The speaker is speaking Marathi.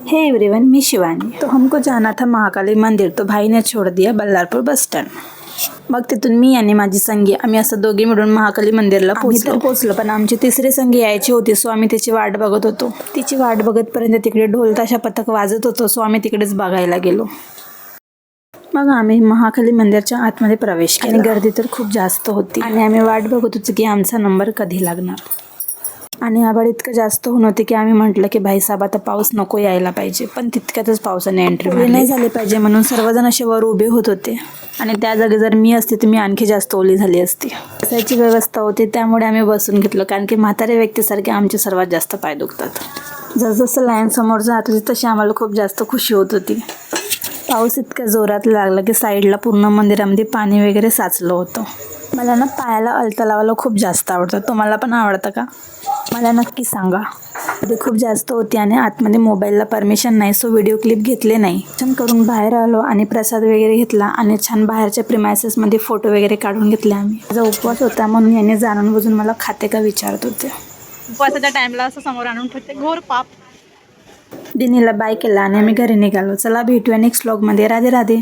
हे एवरीवन, मैं शिवानी। तो हमको जाना था महाकाली मंदिर, तो भाई ने छोड़ दिया बल्लारपूर बस स्टँड। मग तिथून मी आणि माझी संगी आम्ही असं दोघी मिळून महाकाली मंदिरला पोहोचलो। पण आमची तिसरी संगी यायची होती, सो आम्ही तिची वाट बघत होतो। तिची वाट बघतपर्यंत तिकडे ढोल ताशा पथक वाजत होतो, सो आम्ही तिकडेच बघायला गेलो। मग आम्ही महाकाली मंदिरच्या आतमध्ये प्रवेश केला आणि गर्दी तर खूप जास्त होती आणि आम्ही वाट बघत होतो की आमचा नंबर कधी लागणार। आणि आभाळ इतकं जास्त होऊन होते की आम्ही म्हटलं की भाई साहेब आता पाऊस नको यायला पाहिजे, पण तितक्यातच पावसाने एंट्री मारली। नाही झाली पाहिजे म्हणून सर्वजण असे वर उभे होत होते आणि त्या जागी जर मी असते तर मी आणखी जास्त ओली झाली असती। बसायची व्यवस्था होती त्यामुळे आम्ही बसून घेतलं, कारण की म्हातारे व्यक्तीसारखे आमचे सर्वात जास्त पाय दुखतात। जसजसं लाईन समोर जात होती तशी आम्हाला खूप जास्त खुशी होत होती। पाऊस इतक्या जोरात लागला की साईडला पूर्ण मंदिरामध्ये पाणी वगैरे साचलं होतं। मला ना पायाला अलता लावायला खूप जास्त आवडतं, तुम्हाला पण आवडतं का? मला नक्की सांगा। मध्ये खूप जास्त होती आणि आतमध्ये मोबाईलला परमिशन नाही, सो व्हिडिओ क्लिप घेतले नाही। छान करून बाहेर आलो आणि प्रसाद वगैरे घेतला आणि छान बाहेरच्या प्रिमायसेसमध्ये फोटो वगैरे काढून घेतले आम्ही। माझा उपवास होता म्हणून याने जाणून बुजून मला खाते का विचारत होते। उपवासाच्या टाइमला असं समोर आणून ठेवते, घोर पाप। डिनीला बाय केला आणि आम्ही घरी निघालो। चला भेटूया नेक्स्ट व्लॉगमध्ये। राधे राधे।